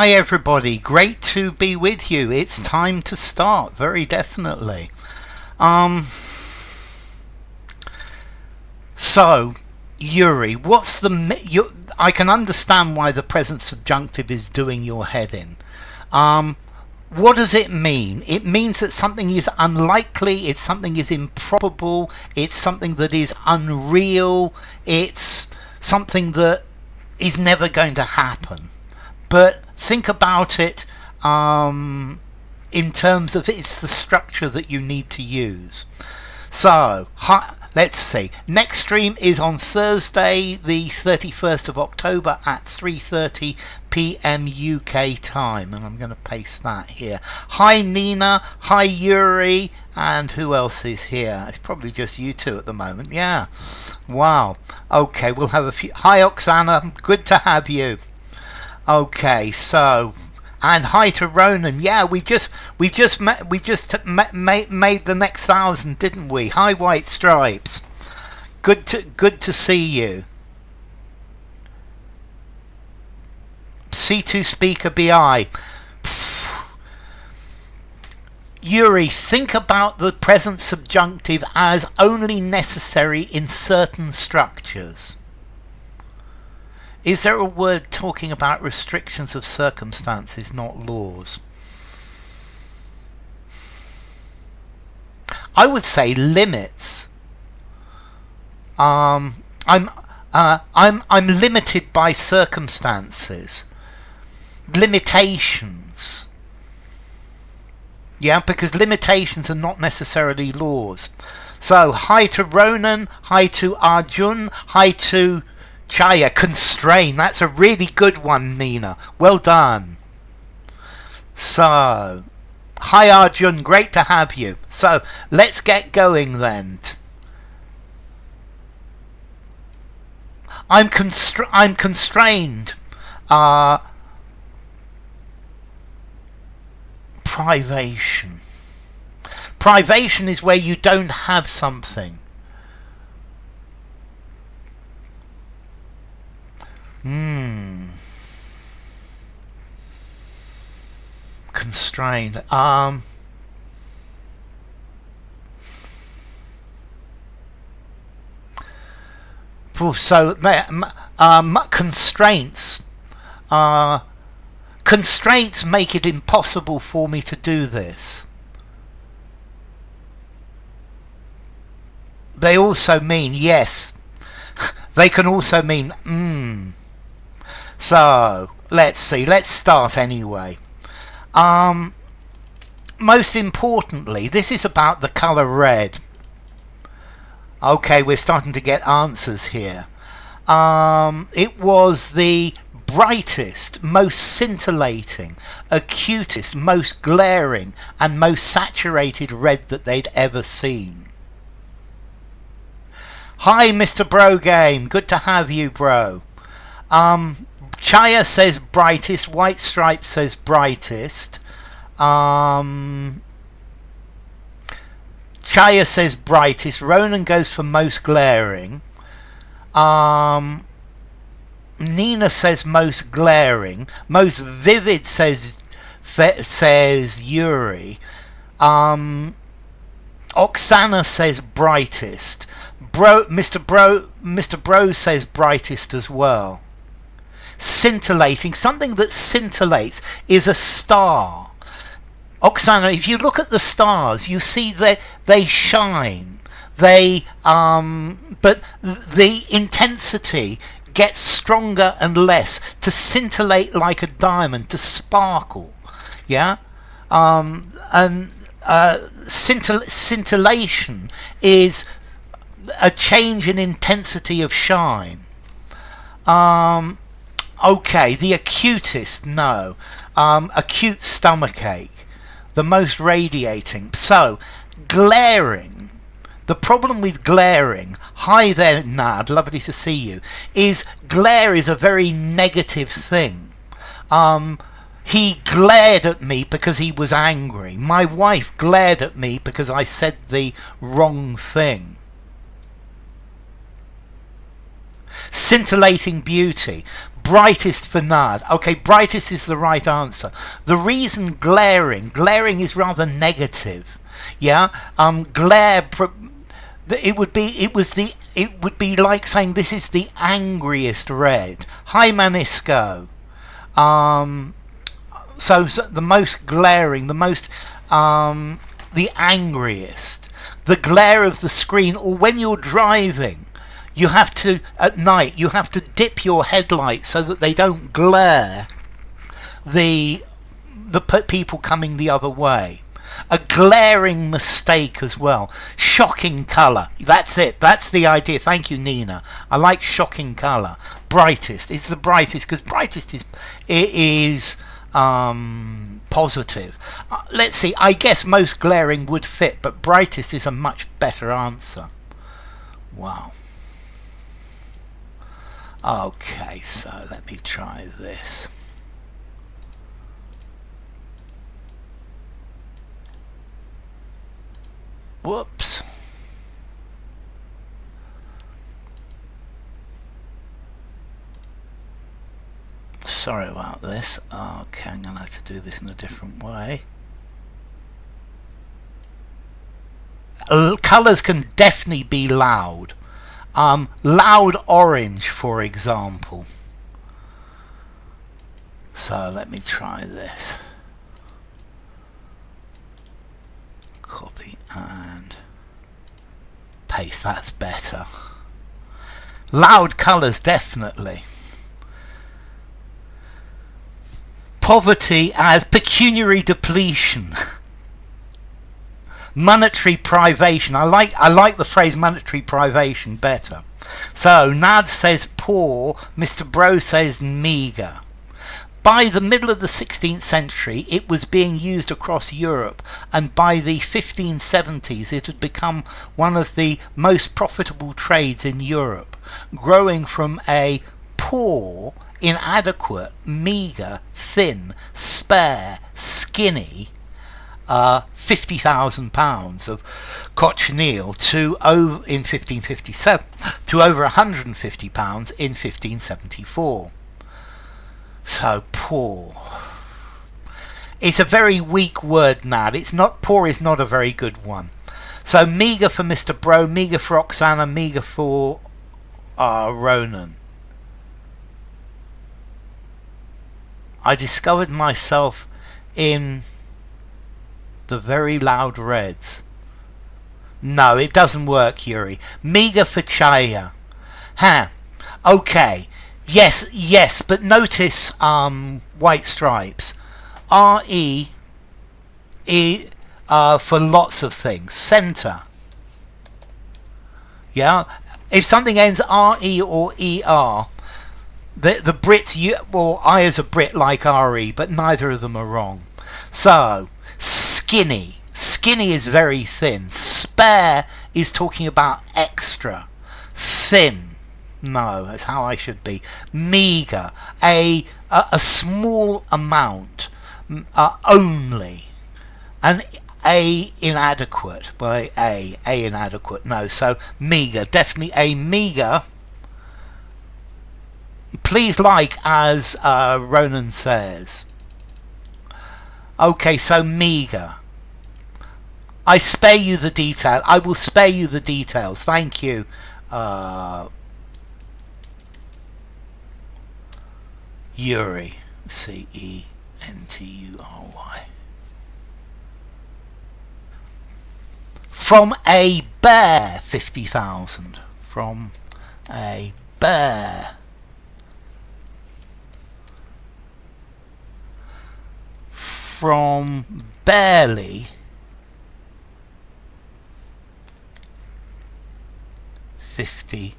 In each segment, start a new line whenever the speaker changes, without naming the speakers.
Hi everybody, great to be with you. It's time to start, very definitely. So, Yuri, what's the... I can understand why the present subjunctive is doing your head in. What does it mean? It means that something is unlikely, it's something is improbable, it's something that is unreal, it's something that is never going to happen. But think about it in terms of it's the structure that you need to use. So, let's see. Next stream is on Thursday, the 31st of October at 3:30 p.m. UK time. And I'm going to paste that here. Hi Nina, hi Yuri, and who else is here? It's probably just you two at the moment. Yeah. Wow. Okay, we'll have a few. Hi Oksana, good to have you. Okay, so, and hi to Ronan. Yeah, we just made the next 1,000, didn't we? Hi White Stripes. Good to see you. C2 Speaker BI. Yuri, think about the present subjunctive as only necessary in certain structures. Is there a word talking about restrictions of circumstances, not laws? I would say limits. I'm limited by circumstances. Limitations. Yeah, because limitations are not necessarily laws. So, hi to Ronan, hi to Arjun, hi to Chaya. Constraint, that's a really good one, Nina. Well done. So, hi Arjun, great to have you. So, let's get going then. I'm constrained. Privation. Privation is where you don't have something. Constrained. So constraints. Constraints make it impossible for me to do this. They also mean yes. They can also mean So, let's see. Let's start anyway. Most importantly, this is about the colour red. Okay, we're starting to get answers here. It was the brightest, most scintillating, acutest, most glaring, and most saturated red that they'd ever seen. Hi, Mr. Bro Game. Good to have you, bro. Chaya says brightest. White Stripe says brightest. Chaya says brightest. Ronan goes for most glaring. Nina says most glaring. Most vivid says Yuri. Oksana says brightest. Mr. Bro says brightest as well. Scintillating, something that scintillates is a star. Oksana, if you look at the stars, you see that they shine. They but the intensity gets stronger and less, to scintillate like a diamond, to sparkle. Yeah, scintillation is a change in intensity of shine. Okay, the acutest, no. Acute stomachache, the most radiating. So, glaring. The problem with glaring, hi there Nad, lovely to see you, is glare is a very negative thing. He glared at me because he was angry. My wife glared at me because I said the wrong thing. Scintillating beauty. brightest for Nad. Okay, brightest is the right answer. The reason glaring is rather negative. Yeah, glare. It would be like saying this is the angriest red. Hi Manisco. So the most glaring, the most the angriest. The glare of the screen, or when you're driving, you have to, at night, you have to dip your headlights so that they don't glare the people coming the other way. A glaring mistake as well. Shocking colour. That's it. That's the idea. Thank you, Nina. I like shocking colour. Brightest. It's the brightest because brightest is positive. Let's see. I guess most glaring would fit, but brightest is a much better answer. Wow. Okay, so let me try this. Whoops. Sorry about this. Okay, I'm going to have to do this in a different way. Colours can definitely be loud. Loud orange, for example. So let me try this. Copy and paste. That's better. Loud colours, definitely. Poverty as pecuniary depletion. Monetary privation. I like the phrase monetary privation better. So Nad says poor, Mr. Bro says meagre. By the middle of the 16th century it was being used across Europe, and by the 1570s it had become one of the most profitable trades in Europe, growing from a poor, inadequate, meagre, thin, spare, skinny £50,000 of cochineal to over in 1557 to over £150 in 1574. So poor. It's a very weak word, Nad. It's not poor. Is not a very good one. So meagre for Mr. Bro, meagre for Oksana, meagre for Ronan. I discovered myself in the very loud reds. No, it doesn't work, Yuri. Meagre for Chaya. Ha. Okay. Yes, but notice white stripes. R-E for lots of things. Centre. Yeah? If something ends R-E or E-R, the Brits, well, I as a Brit like R-E, but neither of them are wrong. So, skinny. Skinny is very thin. Spare is talking about extra. Thin. No, that's how I should be. Meagre. A small amount. Only. And A inadequate. By A inadequate. No, so meagre. Definitely a meagre. Please like, as Ronan says. Okay, so meagre. I spare you the detail. I will spare you the details. Thank you. Yuri. C-E-N-T-U-R-Y. From a bear, 50,000. From a bear. From barely. 50k.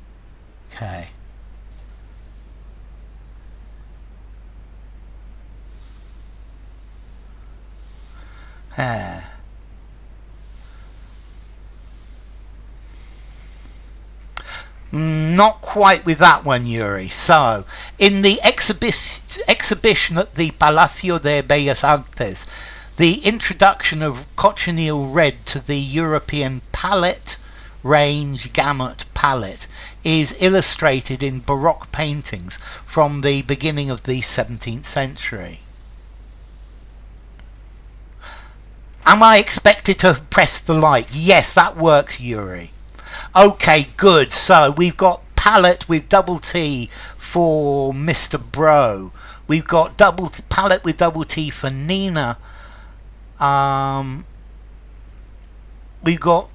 Not quite with that one, Yuri. So, in the exhibition at the Palacio de Bellas Artes, the introduction of cochineal red to the European pallet range, gamut, pallet is illustrated in baroque paintings from the beginning of the 17th century. Am I expected to have pressed the like? Yes, that works, Yuri. Okay, good. So we've got pallet with double T for Mr. Bro. We've got pallet with double T for Nina. We've got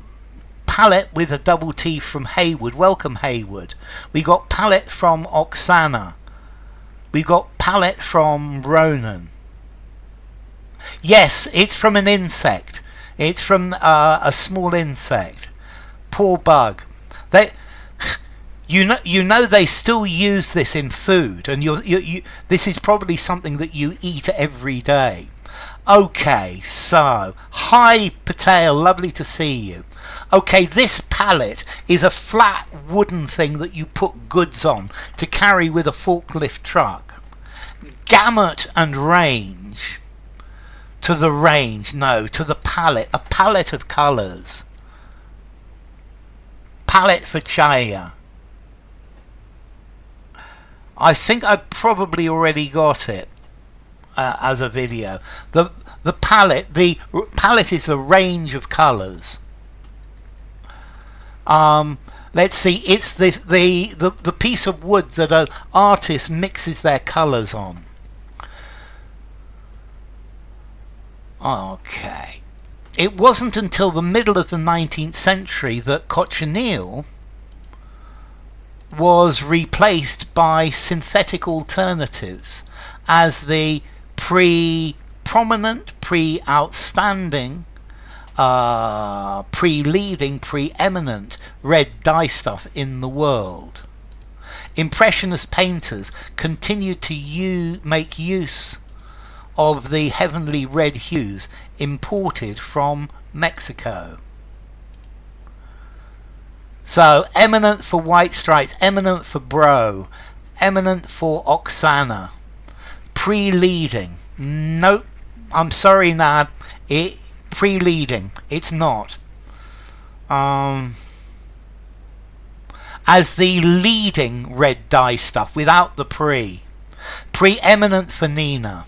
pallet with a double T from Haywood. Welcome, Haywood. We got pallet from Oksana. We got pallet from Ronan. Yes, it's from an insect. It's from a small insect. Poor bug. You know they still use this in food, and this is probably something that you eat every day. Okay, so hi Patel, lovely to see you. Okay, this pallet is a flat wooden thing that you put goods on to carry with a forklift truck. Gamut and range. To the range, no, to the palette, a palette of colours. Palette for Chaya. I think I probably already got it as a video. The palette is the range of colours. Let's see, it's the piece of wood that an artist mixes their colours on. Okay. It wasn't until the middle of the 19th century that cochineal was replaced by synthetic alternatives as the pre-prominent, pre-outstanding, pre-leading, pre-eminent red dye stuff in the world. Impressionist painters continued to make use of the heavenly red hues imported from Mexico. So Eminent for White Stripes, Eminent for Bro, Eminent for Oksana. Pre-leading. Nope, I'm sorry, Nad. Pre-leading. It's not. As the leading red dye stuff without the pre. Pre-eminent for Nina.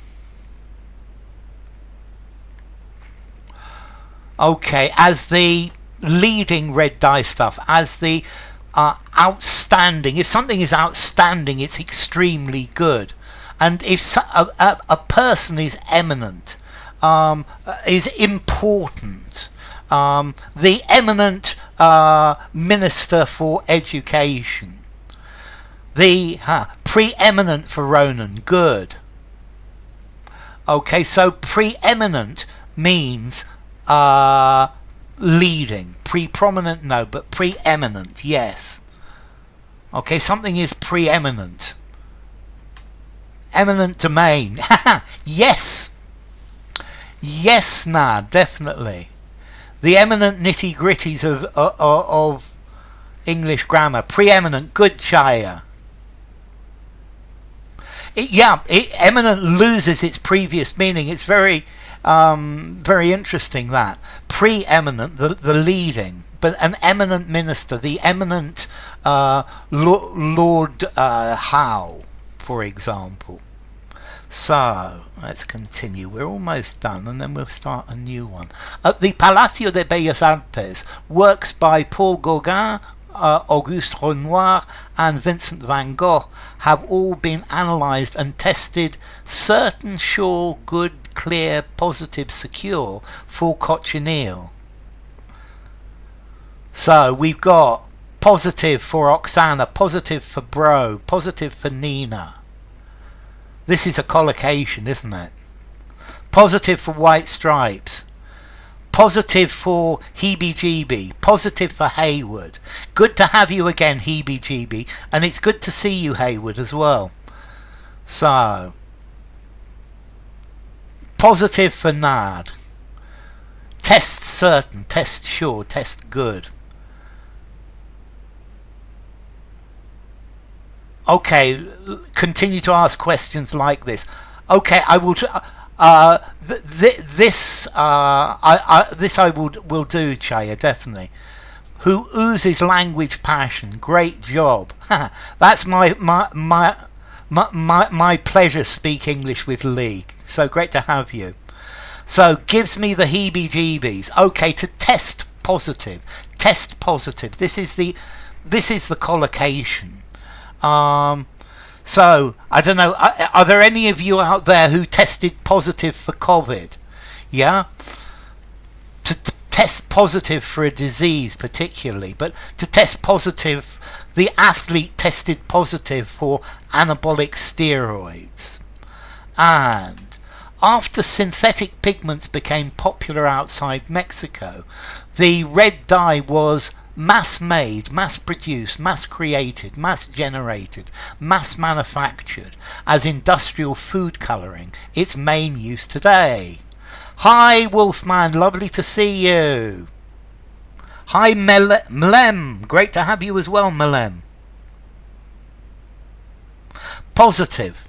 Okay, as the leading red dye stuff, as the outstanding. If something is outstanding, it's extremely good. And if a person is eminent, is important, the eminent minister for education, the preeminent for Ronan, good. Okay, so preeminent means leading. Pre-prominent, no, but preeminent, yes. Okay, something is preeminent. Eminent domain. Yes. Yes, nah, definitely. The eminent nitty-gritties of English grammar. Preeminent, good, Chaya. Eminent loses its previous meaning. It's very interesting that. Preeminent, the leading, but an eminent minister, the eminent Lord Howe, for example. So, let's continue. We're almost done, and then we'll start a new one. At the Palacio de Bellas Artes, works by Paul Gauguin, Auguste Renoir and Vincent van Gogh have all been analysed and tested certain, sure, good, clear, positive, secure for cochineal. So we've got positive for Oksana, positive for Bro, positive for Nina. This is a collocation, isn't it? Positive for White Stripes. Positive for Heebie-Jeebie. Positive for Haywood. Good to have you again, Heebie-Jeebie. And it's good to see you, Haywood, as well. So, positive for Nad. Test certain, test sure, test good. Okay, continue to ask questions like this. Okay, I will. This I will do, Chaya, definitely. who oozes language passion. Great job. That's my pleasure. Speak English with Lee. So great to have you. So gives me the heebie-jeebies. Okay, to test positive. Test positive. This is the collocation. So I don't know. Are there any of you out there who tested positive for COVID? Yeah. To test positive for a disease particularly, but to test positive, the athlete tested positive for anabolic steroids. And after synthetic pigments became popular outside Mexico, the red dye was mass-made, mass-produced, mass-created, mass-generated, mass-manufactured as industrial food colouring, its main use today. Hi Wolfman, lovely to see you. Hi Melem, great to have you as well, Melem. Positive.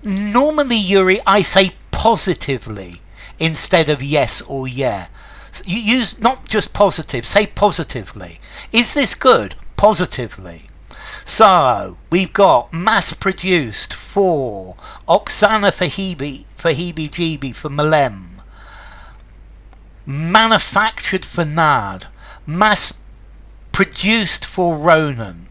Normally, Yuri, I say positively instead of yes or yeah. You use not just positive, say positively. Is this good? Positively. So we've got mass produced for Oksana for heebie-jeebie for Melem, manufactured for Nad, mass produced for Ronan.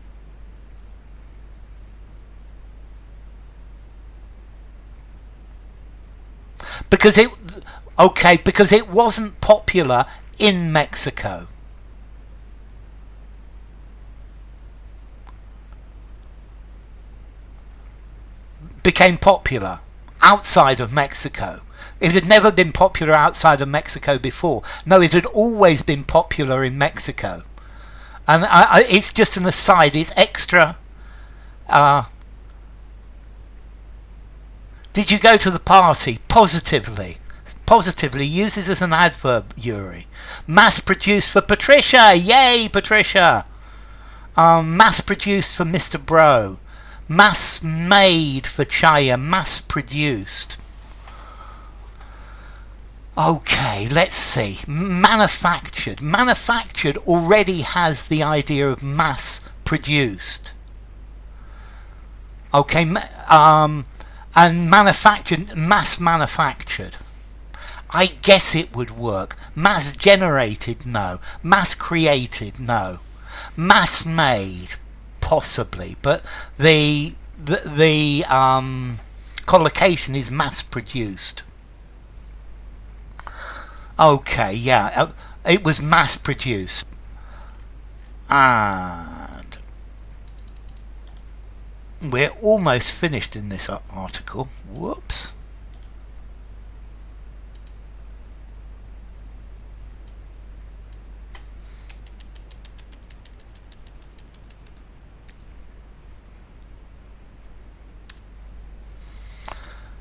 Because it wasn't popular in Mexico. Became popular outside of Mexico. It had never been popular outside of Mexico before. No, it had always been popular in Mexico. And it's just an aside, it's extra. Did you go to the party? Positively. Positively, use it as an adverb, Yuri. Mass produced for Patricia. Yay, Patricia. Mass produced for Mr. Bro. Mass made for Chaya. Mass produced. Okay, let's see. Manufactured. Manufactured already has the idea of mass produced. Okay, and manufactured, mass manufactured. I guess it would work. Mass generated, no. Mass created, no. Mass made, possibly, but the collocation is mass produced. Okay, yeah, it was mass produced. And we're almost finished in this article. Whoops.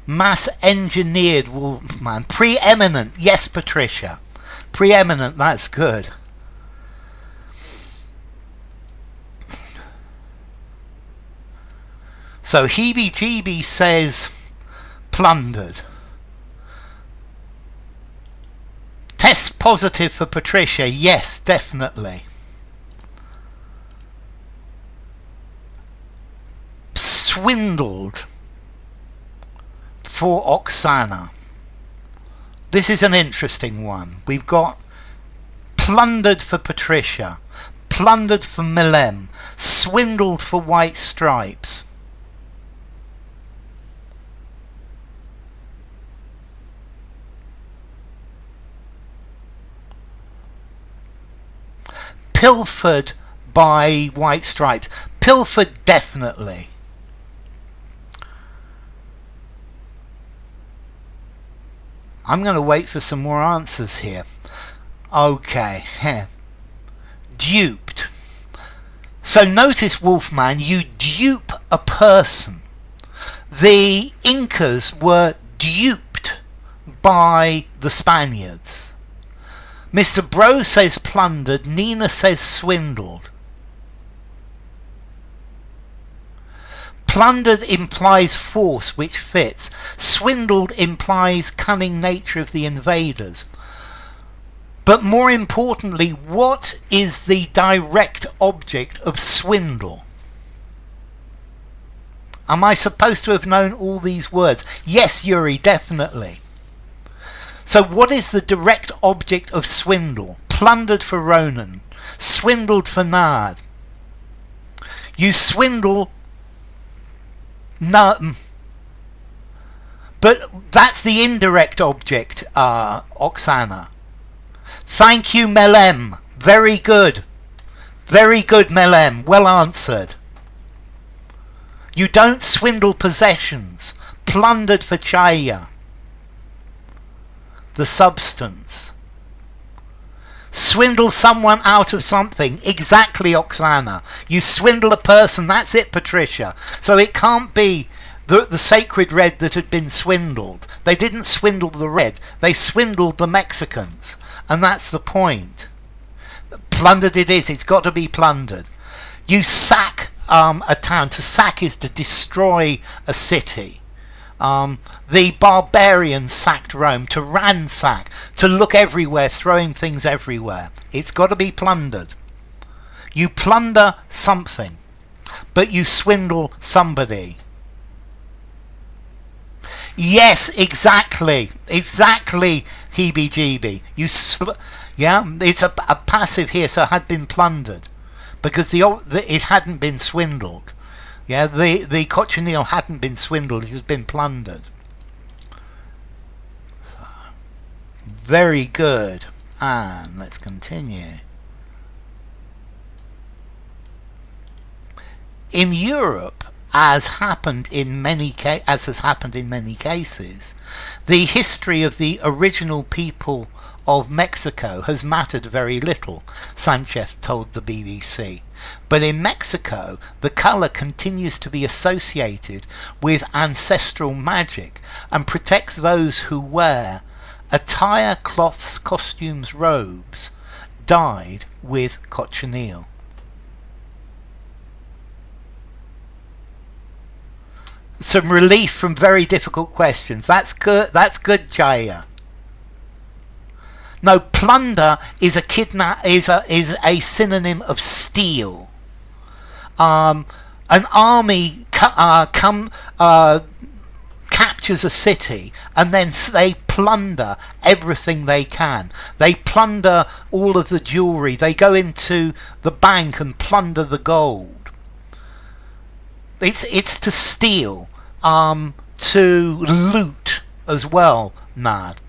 Mass engineered Wolfman. Preeminent. Yes, Patricia. Preeminent, that's good. So heebie-jeebie says plundered. Test positive for Patricia. Yes, definitely. Swindled for Oksana. This is an interesting one. We've got plundered for Patricia, plundered for Melem, swindled for White Stripes. Pilfered by White Stripes. Pilfered definitely. I'm going to wait for some more answers here. Okay. Duped. So notice, Wolfman, you dupe a person. The Incas were duped by the Spaniards. Mr. Bro says plundered. Nina says swindled. Plundered implies force, which fits. Swindled implies cunning nature of the invaders. But more importantly, what is the direct object of swindle? Am I supposed to have known all these words? Yes, Yuri, definitely. So what is the direct object of swindle? Plundered for Ronan. Swindled for Nard. You swindle... No... But that's the indirect object, Oksana. Thank you, Melem. Very good. Very good, Melem. Well answered. You don't swindle possessions. Plundered for Chaya. The substance. Swindle someone out of something. Exactly, Oksana. You swindle a person. That's it, Patricia. So it can't be the sacred red that had been swindled. They didn't swindle the red. They swindled the Mexicans. And that's the point. Plundered it is. It's got to be plundered. You sack a town. To sack is to destroy a city. The barbarians sacked Rome. To ransack. To look everywhere, throwing things everywhere. It's got to be plundered. You plunder something, but you swindle somebody. Yes, exactly. Exactly, heebie-jeebie. Yeah, it's a passive here, so it had been plundered. Because it hadn't been swindled. Yeah, the cochineal hadn't been swindled, it had been plundered. Very good. And let's continue. In Europe, as has happened in many cases, the history of the original people of Mexico has mattered very little, Sanchez told the BBC. But in Mexico, the colour continues to be associated with ancestral magic and protects those who wear attire, cloths, costumes, robes dyed with cochineal. Some relief from very difficult questions. That's good. That's good, Jaya. No, plunder is a synonym of steal. An army captures a city and then they plunder everything they can. They plunder all of the jewelry. They go into the bank and plunder the gold. It's to steal, to loot as well, Nad.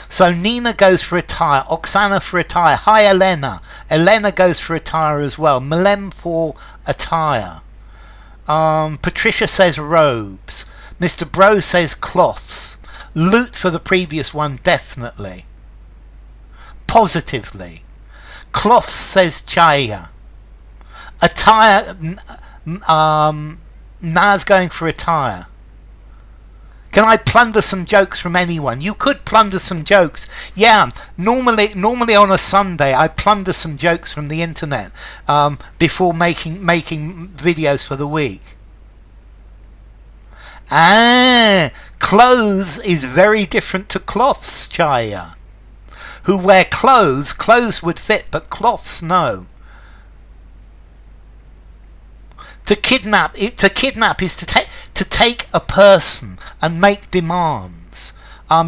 So Nina goes for attire, Oksana for attire. Hi, Elena. Elena goes for attire as well. Melem for attire. Patricia says robes. Mr. Bro says cloths. Loot for the previous one, definitely. Positively. Cloths says Chaya. Attire, Naz going for attire. Can I plunder some jokes from anyone? You could plunder some jokes. Yeah, normally on a Sunday I plunder some jokes from the internet before making videos for the week. Clothes is very different to cloths, Chaya. Who wear clothes? Clothes would fit, but cloths no. To kidnap is to take a person and make demands.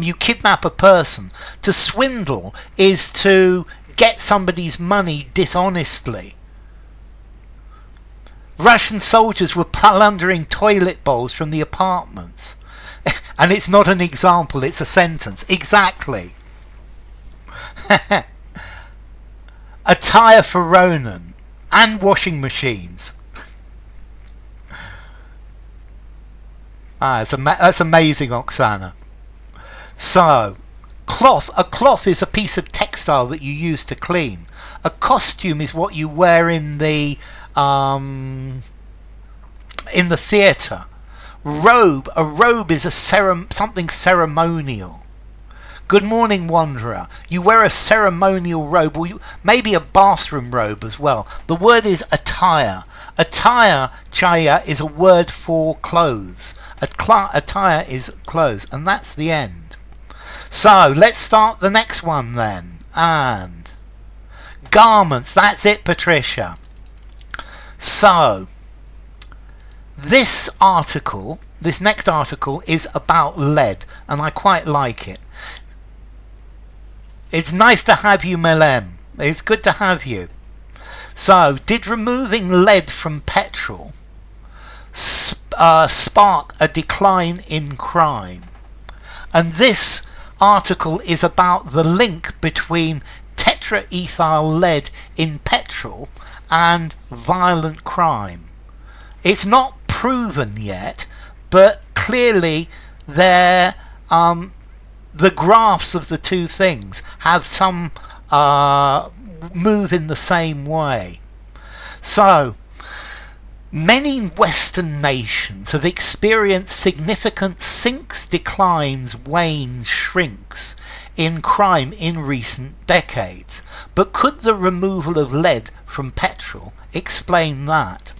You kidnap a person. To swindle is to get somebody's money dishonestly. Russian soldiers were plundering toilet bowls from the apartments. And it's not an example, it's a sentence. Exactly. Attire for Ronan. And washing machines. That's amazing, Oksana. So, a cloth is a piece of textile that you use to clean. A costume is what you wear in the theatre. A robe is something ceremonial. Good morning, Wanderer. You wear a ceremonial robe, or maybe a bathroom robe as well. The word is attire. Attire, Chaya, is a word for clothes. Attire is clothes, and that's the end. So let's start the next one then. And Garments, that's it, Patricia. So, this next article is about lead, and I quite like it. It's nice to have you, Melem. It's good to have you. So, did removing lead from petrol spark a decline in crime? And this article is about the link between tetraethyl lead in petrol and violent crime. It's not proven yet, but clearly the graphs of the two things have some move in the same way. So many Western nations have experienced significant sinks, declines, wanes, shrinks in crime in recent decades. But could the removal of lead from petrol explain that?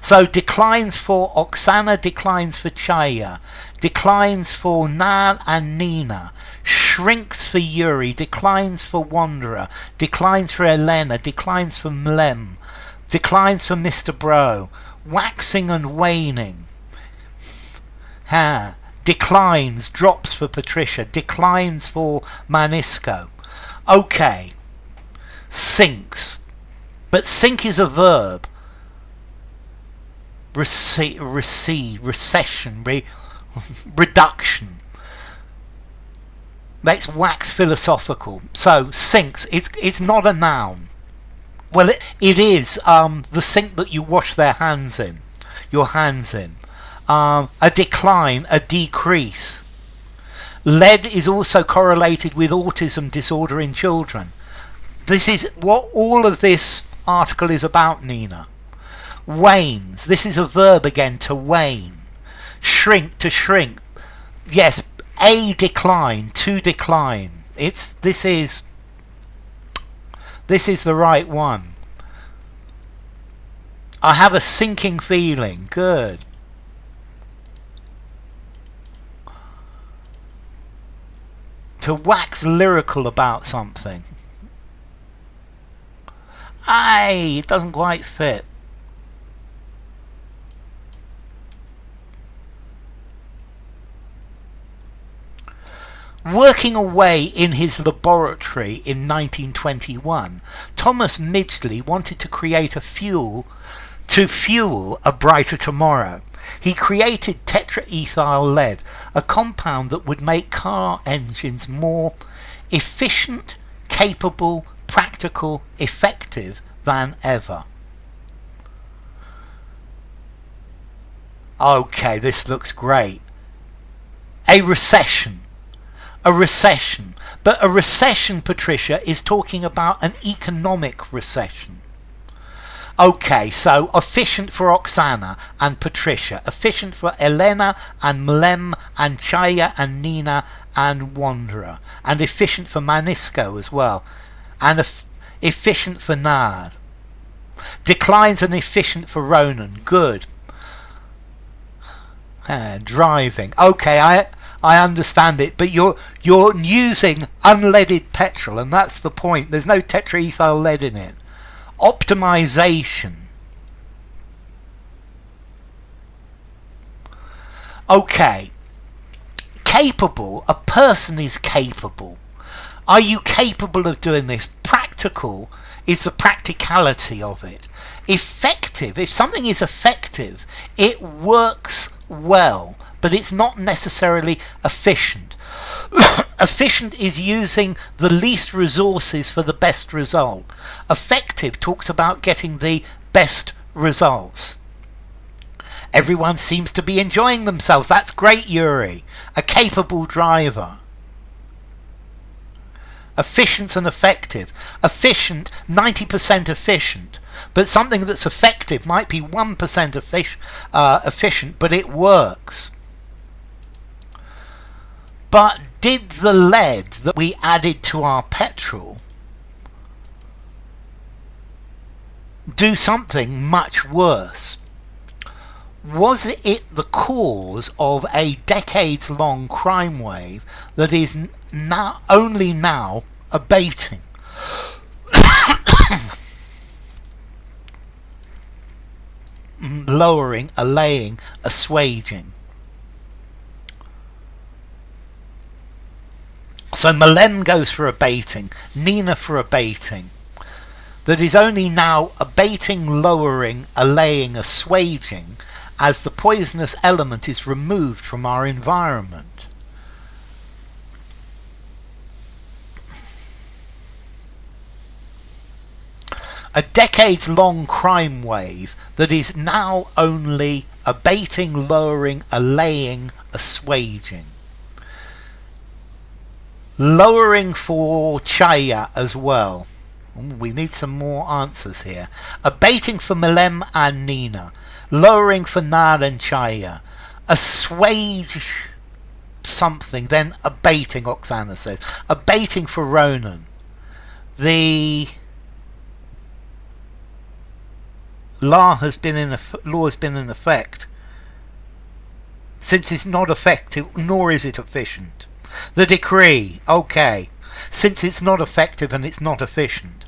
So declines for Oksana, declines for Chaya, declines for Nal and Nina, shrinks for Yuri, declines for Wanderer, declines for Elena, declines for Mlem, declines for Mr. Bro, waxing and waning. Declines, drops for Patricia, declines for Manisco. Okay, sinks. But sink is a verb. Recede, recession, reduction. Let's wax philosophical. So sinks, it's not a noun. Well, it is the sink that you wash your hands in. A decline, a decrease. Lead is also correlated with autism disorder in children. This is what all of this article is about, Nina. Wanes, this is a verb again, to wane. Shrink, to shrink. Yes, a decline, to decline. This is the right one. I have a sinking feeling. Good. To wax lyrical about something. It doesn't quite fit. Working away in his laboratory in 1921, Thomas Midgley wanted to create a fuel to fuel a brighter tomorrow. He created tetraethyl lead, a compound that would make car engines more efficient, capable, practical, effective than ever. Okay, this looks great. A recession. But a recession, Patricia, is talking about an economic recession. Okay, so efficient for Oksana and Patricia, efficient for Elena and Mlem and Chaya and Nina and Wanderer, and efficient for Manisco as well, and efficient for Nad. Declines and efficient for Ronan. Good. Driving. Okay, I understand it, but you're using unleaded petrol, and that's the point. There's no tetraethyl lead in it. Optimization. Okay. Capable. A person is capable. Are you capable of doing this? Practical is the practicality of it. Effective. If something is effective, it works well, but it's not necessarily efficient. Efficient is using the least resources for the best result. Effective talks about getting the best results. Everyone seems to be enjoying themselves. That's great, Yuri. A capable driver. Efficient and effective. Efficient, 90% efficient. But something that's effective might be 1% efficient, but it works. But did the lead that we added to our petrol do something much worse? Was it the cause of a decades-long crime wave that is only now abating? lowering, allaying, assuaging. So Melem goes for abating, Nina for abating. That is only now abating, lowering, allaying, assuaging as the poisonous element is removed from our environment. A decades-long crime wave that is now only abating, lowering, allaying, assuaging. Lowering for Chaya as well. We need some more answers here. Abating for Melem and Nina. Lowering for Nar and Chaya. Assuage something, then abating, Oksana says. Abating for Ronan. The law has been in effect. Since it's not effective, nor is it efficient. The decree, okay. Since it's not effective and it's not efficient.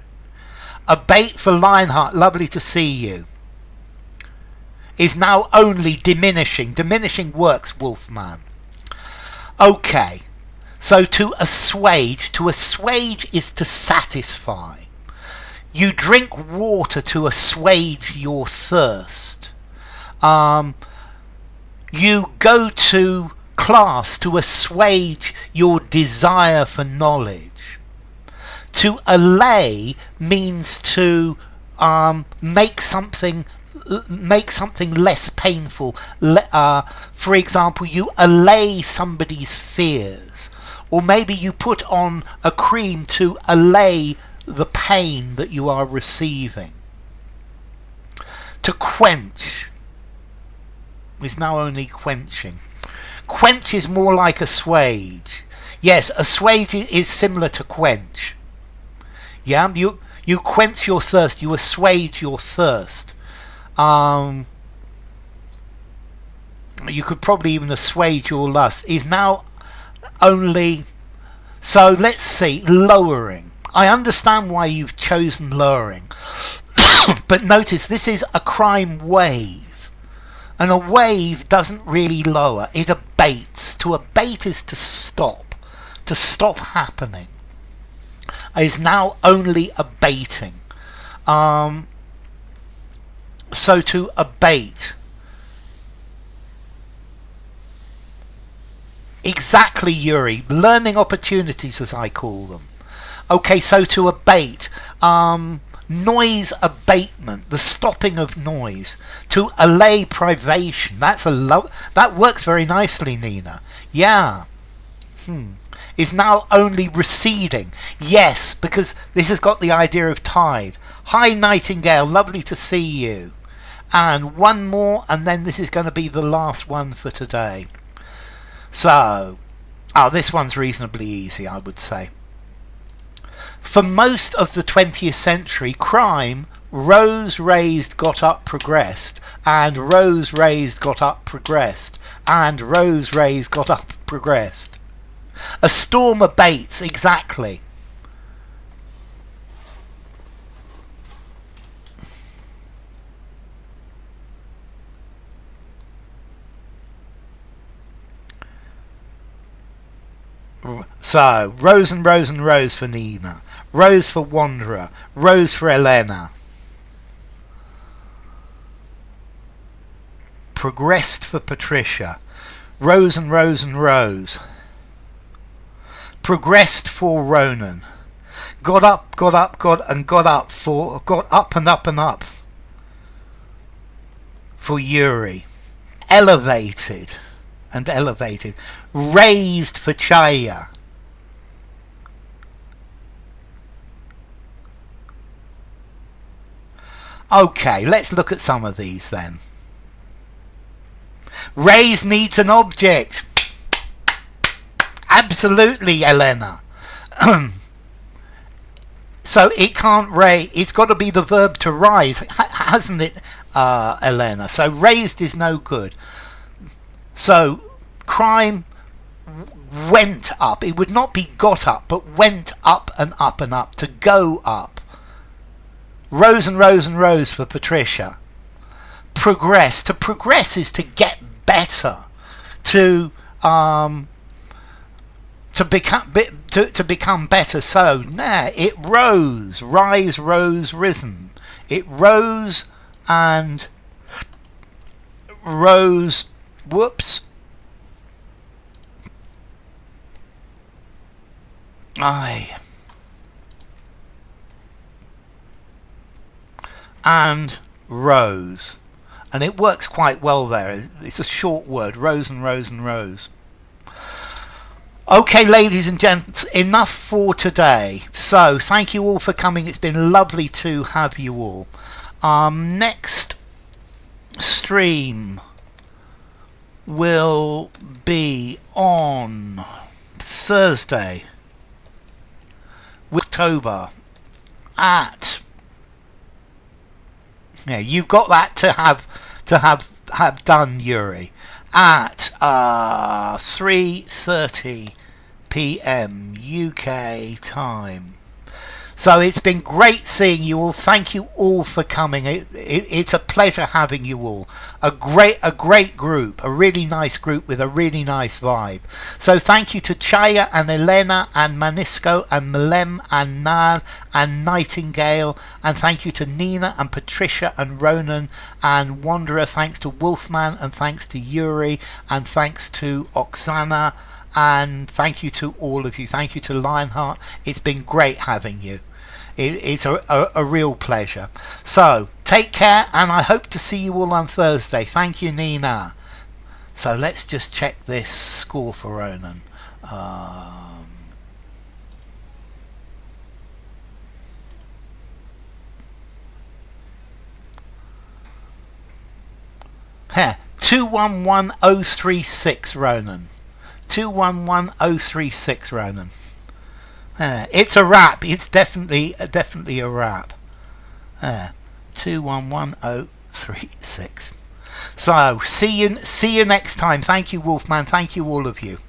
Abate for Lionheart, lovely to see you. Is now only diminishing. Diminishing works, Wolfman. Okay. So to assuage is to satisfy. You drink water to assuage your thirst. You go to class to assuage your desire for knowledge. To allay means to make something less painful. For example, you allay somebody's fears, or maybe you put on a cream to allay the pain that you are receiving. To quench is now only quenching. Quench is more like assuage. Yes, assuage is similar to quench. Yeah, you quench your thirst, you assuage your thirst. You could probably even assuage your lust. Is now only... So let's see, lowering. I understand why you've chosen lowering. But notice this is a crime wave. And a wave doesn't really lower, it abates. To abate is to stop happening. Is now only abating. So to abate. Exactly, Yuri. Learning opportunities, as I call them. Okay, so to abate. Noise abatement, the stopping of noise. To allay privation. That works very nicely, Nina. Yeah. Is now only receding. Yes, because this has got the idea of tide. Hi, Nightingale. Lovely to see you. And one more, and then this is going to be the last one for today. So, this one's reasonably easy, I would say. For most of the 20th century, crime rose, raised, got up, progressed, and rose, raised, got up, progressed, and rose, raised, got up, progressed. A storm abates, exactly. So, rose and rose and rose for Nina. Rose for Wanderer. Rose for Elena. Progressed for Patricia. Rose and rose and rose. Progressed for Ronan. Got up, got up, got and got up for... Got up and up and up. For Yuri. Elevated. And elevated. Raised for Chaya. Okay, let's look at some of these then. Raised needs an object. Absolutely, Elena. So it can't raise. It's got to be the verb to rise, hasn't it, Elena? So raised is no good. So crime went up. It would not be got up, but went up and up and up. To go up. Rose and Rose and Rose for Patricia. Progress. To progress is to get better. To become better. So now it rose, rise, rose, risen. It rose and rose. Whoops. And rose. And it works quite well there. It's a short word. Rose and rose and rose. Okay, ladies and gents, enough for today. So, thank you all for coming. It's been lovely to have you all. Next stream will be on Thursday, October at... Yeah, you've got that to have done, Yuri. At 3:30 p.m. UK time. So it's been great seeing you all. Thank you all for coming. It's a pleasure having you all. A great group, a really nice group with a really nice vibe. So thank you to Chaya and Elena and Manisco and Malem and Nal and Nightingale, and thank you to Nina and Patricia and Ronan and Wanderer. Thanks to Wolfman, and thanks to Yuri, and thanks to Oksana, and thank you to all of you. Thank you to Lionheart. It's been great having you. It's a real pleasure. So take care, and I hope to see you all on Thursday. Thank you, Nina. So let's just check this score for Ronan. Here, 211036, Ronan. 211036, Ronan. It's a wrap. It's definitely a wrap. 211036. So see you next time. Thank you, Wolfman. Thank you, all of you.